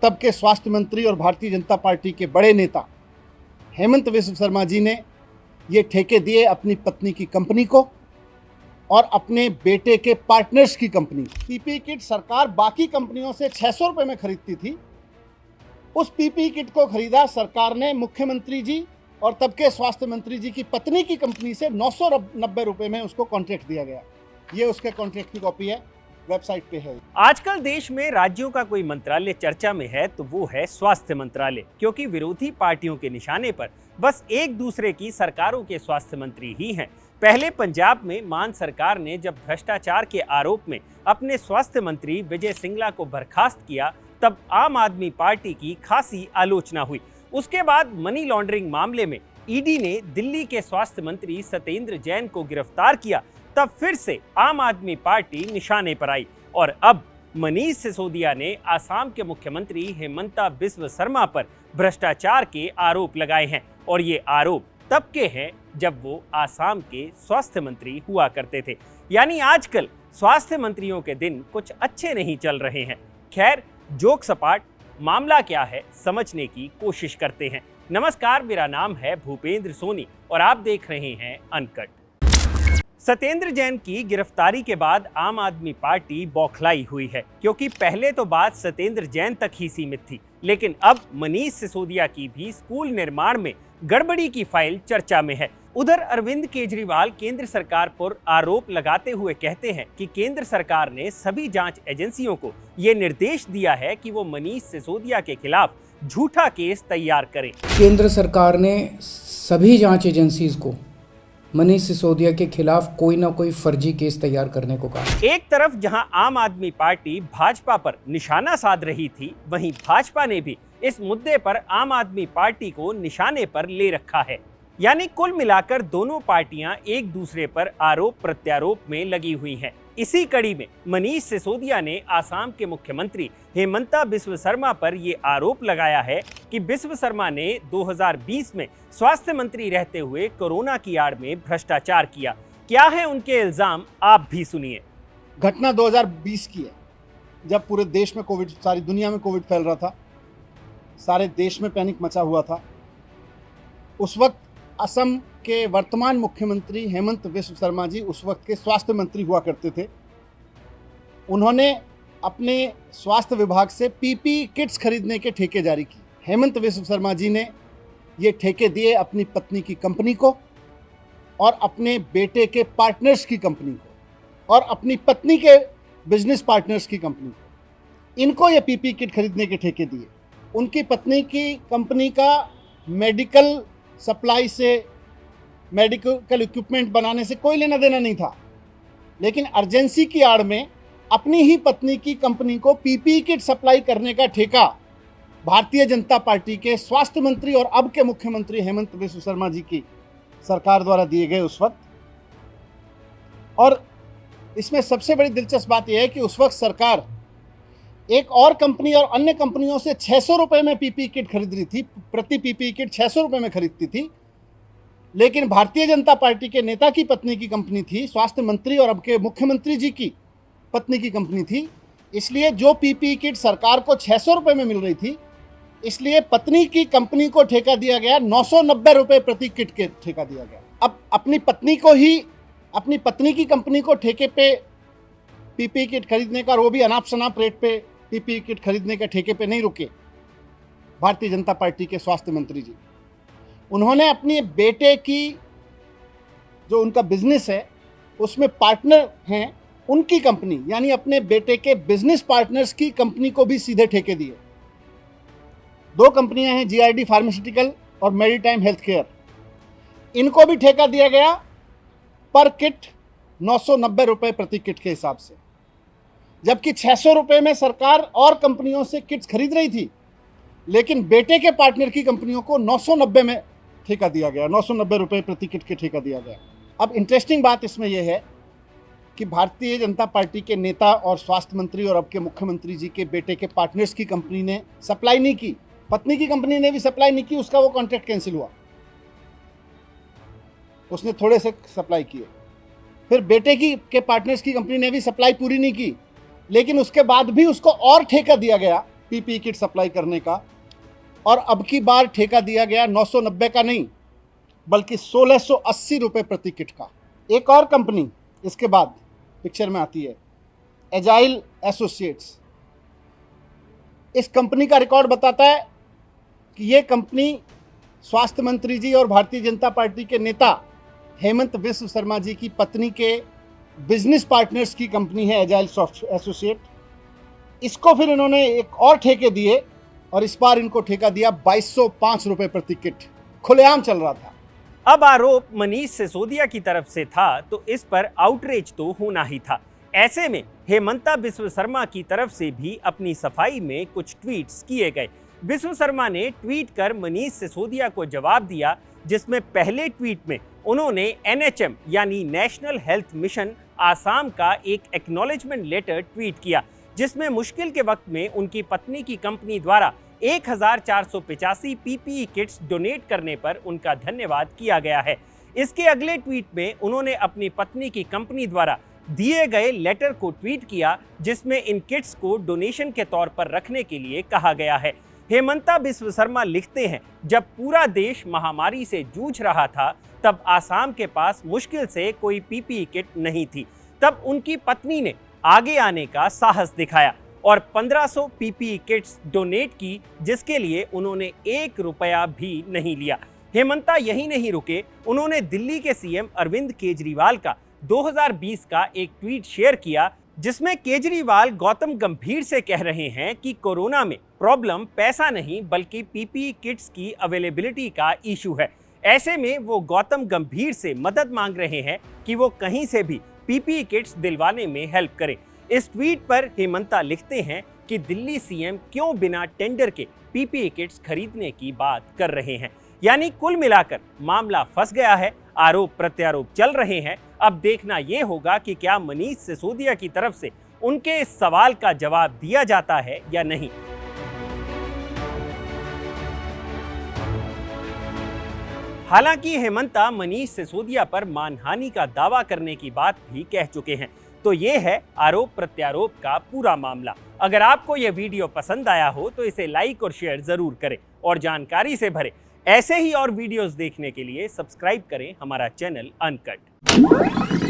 तब के स्वास्थ्य मंत्री और भारतीय जनता पार्टी के बड़े नेता हेमंत बिस्व शर्मा जी ने ये ठेके दिए अपनी पत्नी की कंपनी को और अपने बेटे के पार्टनर्स की कंपनी। पीपीई किट सरकार बाकी कंपनियों से 600 रुपये में खरीदती थी। उस पीपीई किट को खरीदा सरकार ने मुख्यमंत्री जी और तब के स्वास्थ्य मंत्री जी की पत्नी की कंपनी से 990 रुपये में उसको कॉन्ट्रैक्ट दिया गया। ये उसके कॉन्ट्रैक्ट की कॉपी है, वेबसाइट पे है। आजकल देश में राज्यों का कोई मंत्रालय चर्चा में है तो वो है स्वास्थ्य मंत्रालय, क्योंकि विरोधी पार्टियों के निशाने पर बस एक दूसरे की सरकारों के स्वास्थ्य मंत्री ही हैं। पहले पंजाब में मान सरकार ने जब भ्रष्टाचार के आरोप में अपने स्वास्थ्य मंत्री विजय सिंगला को बर्खास्त किया, तब आम आदमी पार्टी की खासी आलोचना हुई। उसके बाद मनी लॉन्ड्रिंग मामले में ईडी ने दिल्ली के स्वास्थ्य मंत्री सत्येंद्र जैन को गिरफ्तार किया, तब फिर से आम आदमी पार्टी निशाने पर आई और अब मनीष सिसोदिया ने आसाम के मुख्यमंत्री हेमंता बिस्व शर्मा पर भ्रष्टाचार के आरोप लगाए हैं। और ये आरोप तब के हैं जब वो आसाम के स्वास्थ्य मंत्री हुआ करते थे। यानी आजकल स्वास्थ्य मंत्रियों के दिन कुछ अच्छे नहीं चल रहे हैं। खैर, जोक सपाट, मामला क्या है समझने की कोशिश करते हैं। नमस्कार, मेरा नाम है भूपेंद्र सोनी और आप देख रहे हैं अनकट। सत्येंद्र जैन की गिरफ्तारी के बाद आम आदमी पार्टी बौखलाई हुई है, क्योंकि पहले तो बात सत्येंद्र जैन तक ही सीमित थी, लेकिन अब मनीष सिसोदिया की भी स्कूल निर्माण में गड़बड़ी की फाइल चर्चा में है। उधर अरविंद केजरीवाल केंद्र सरकार पर आरोप लगाते हुए कहते हैं कि केंद्र सरकार ने सभी जांच एजेंसियों को ये निर्देश दिया है कि वो मनीष सिसोदिया के खिलाफ झूठा केस तैयार करें। केंद्र सरकार ने सभी जांच एजेंसीज को मनीष सिसोदिया के खिलाफ कोई ना कोई फर्जी केस तैयार करने को कहा। एक तरफ जहां आम आदमी पार्टी भाजपा पर निशाना साध रही थी, वहीं भाजपा ने भी इस मुद्दे पर आम आदमी पार्टी को निशाने पर ले रखा है। यानी कुल मिलाकर दोनों पार्टियां एक दूसरे पर आरोप प्रत्यारोप में लगी हुई हैं। इसी कड़ी में मनीष सिसोदिया ने आसाम के मुख्यमंत्री हेमंता बिस्व शर्मा पर ये आरोप लगाया है कि बिस्व शर्मा ने 2020 में स्वास्थ्य मंत्री रहते हुए कोरोना की आड़ में भ्रष्टाचार किया। क्या है उनके इल्जाम, आप भी सुनिए। घटना 2020 की है, जब पूरे देश में कोविड, सारी दुनिया में कोविड फैल रहा था, सारे देश में पैनिक मचा हुआ था। उस वक्त असम के वर्तमान मुख्यमंत्री हेमंत बिस्व शर्मा जी उस वक्त के स्वास्थ्य मंत्री हुआ करते थे। उन्होंने अपने स्वास्थ्य विभाग से पीपीई किट्स खरीदने के ठेके जारी किए। हेमंत बिस्व शर्मा जी ने ये ठेके दिए अपनी पत्नी की कंपनी को और अपने बेटे के पार्टनर्स की कंपनी को और अपनी पत्नी के बिजनेस पार्टनर्स की कंपनी को। इनको ये पीपीई किट खरीदने के ठेके दिए। उनकी पत्नी की कंपनी का मेडिकल सप्लाई से, मेडिकल इक्विपमेंट बनाने से कोई लेना देना नहीं था, लेकिन अर्जेंसी की आड़ में अपनी ही पत्नी की कंपनी को पीपीई किट सप्लाई करने का ठेका भारतीय जनता पार्टी के स्वास्थ्य मंत्री और अब के मुख्यमंत्री हेमंत बिस्व शर्मा जी की सरकार द्वारा दिए गए उस वक्त। और इसमें सबसे बड़ी दिलचस्प बात यह है कि उस वक्त सरकार एक और कंपनी और अन्य कंपनियों से 600 रुपये में पीपीई किट खरीद रही थी। प्रति पीपीई किट 600 रुपये में खरीदती थी, लेकिन भारतीय जनता पार्टी के नेता की पत्नी की कंपनी थी, स्वास्थ्य मंत्री और अब के मुख्यमंत्री जी की पत्नी की कंपनी थी। इसलिए जो पीपीई किट सरकार को 600 रुपये में मिल रही थी, इसलिए पत्नी की कंपनी को ठेका दिया गया 990 रुपये प्रति किट के ठेका दिया गया। अब अपनी पत्नी को ही, अपनी पत्नी की कंपनी को ठेके पे पीपीई किट खरीदने का, और वो भी अनाप शनाप रेट पे पीपीई किट खरीदने के ठेके पे नहीं रुके भारतीय जनता पार्टी के स्वास्थ्य मंत्री जी। उन्होंने अपने बेटे की, जो उनका बिजनेस है उसमें पार्टनर हैं, उनकी कंपनी यानी अपने बेटे के बिजनेस पार्टनर्स की कंपनी को भी सीधे ठेके दिए। दो कंपनियां हैं, जीआरडी फार्मास्यूटिकल और मेरीटाइम हेल्थ केयर। इनको भी ठेका दिया गया पर किट 990 रुपये प्रति किट के हिसाब से, जबकि 600 रुपये में सरकार और कंपनियों से किट्स खरीद रही थी, लेकिन बेटे के पार्टनर की कंपनियों को 990 में ठेका दिया गया, 990 रुपये प्रति किट के ठेका दिया गया। अब इंटरेस्टिंग बात इसमें यह है कि भारतीय जनता पार्टी के नेता और स्वास्थ्य मंत्री और अब के मुख्यमंत्री जी के बेटे के पार्टनर्स की कंपनी ने सप्लाई नहीं की, पत्नी की कंपनी ने भी सप्लाई नहीं की, उसका वो कॉन्ट्रैक्ट कैंसिल हुआ, उसने थोड़े से सप्लाई किए। फिर बेटे के पार्टनर्स की कंपनी ने भी सप्लाई पूरी नहीं की, लेकिन उसके बाद भी उसको और ठेका दिया गया पीपीई किट सप्लाई करने का, और अब की बार ठेका दिया गया 990 का नहीं बल्कि 1680 रुपये प्रति किट का। एक और कंपनी इसके बाद पिक्चर में आती है, एजाइल एसोसिएट्स। इस कंपनी का रिकॉर्ड बताता है कि ये कंपनी स्वास्थ्य मंत्री जी और भारतीय जनता पार्टी के नेता हेमंत बिस्व शर्मा जी की पत्नी के बिजनेस पार्टनर्स की कंपनी है एजाइल एसोसिएट। इसको फिर इन्होंने एक और ठेके दिए और इस बार इनको ठेका दिया 2205 रुपये प्रति किट। खुलेआम चल रहा था। अब आरोप मनीष सिसोदिया की तरफ से था तो इस पर आउटरीच तो होना ही था। ऐसे में हेमंता बिस्व शर्मा की तरफ से भी अपनी सफाई में कुछ ट्वीट्स किए गए। बिस्व शर्मा ने ट्वीट कर मनीष सिसोदिया को जवाब दिया, जिसमें पहले ट्वीट में उन्होंने NHM यानी नेशनल हेल्थ मिशन आसाम का एक एक्नॉलेजमेंट लेटर ट्वीट किया, जिसमें मुश्किल के वक्त में उनकी पत्नी की कंपनी द्वारा 1485 PPE किट्स डोनेट करने पर उनका धन्यवाद किया गया है। इसके अगले ट्वीट में उन्होंने अपनी पत्नी की कंपनी द्वारा दिए गए लेटर को ट्वीट किया, जिसमें इन किट्स को डोनेशन के तौर पर रखने के लिए कहा गया है। हेमंता बिस्व शर्मा लिखते हैं, जब पूरा देश महामारी से जूझ रहा था तब आसाम के पास मुश्किल से कोई PPE किट नहीं थी। तब उनकी पत्नी ने आगे आने का साहस दिखाया और 1500 PPE किट्स डोनेट की, जिसके लिए उन्होंने 1 रुपया भी नहीं लिया। हेमंता यही नहीं रुके, उन्होंने दिल्ली के CM अरविंद केजरीवाल का 2020 का एक ट्वीट शेयर किया, जिसमें केजरीवाल गौतम गंभीर से कह रहे हैं कि कोरोना में प्रॉब्लम पैसा नहीं बल्कि PPE किट्स की अवेलेबिलिटी का इशू है। ऐसे में वो गौतम गंभीर से मदद मांग रहे हैं कि वो कहीं से भी PPE किट्स दिलवाने में हेल्प करें। इस ट्वीट पर हेमंता लिखते हैं कि दिल्ली CM क्यों बिना टेंडर के PPE किट्स खरीदने की बात कर रहे हैं। यानी कुल मिलाकर मामला फंस गया है, आरोप प्रत्यारोप चल रहे हैं। अब देखना यह होगा कि क्या मनीष सिसोदिया की तरफ से उनके इस सवाल का जवाब दिया जाता है या नहीं। हालांकि हेमंता मनीष सिसोदिया पर मानहानि का दावा करने की बात भी कह चुके हैं। तो ये है आरोप प्रत्यारोप का पूरा मामला। अगर आपको यह वीडियो पसंद आया हो तो इसे लाइक और शेयर जरूर करें और जानकारी से भरे ऐसे ही और वीडियोस देखने के लिए सब्सक्राइब करें हमारा चैनल अनकट।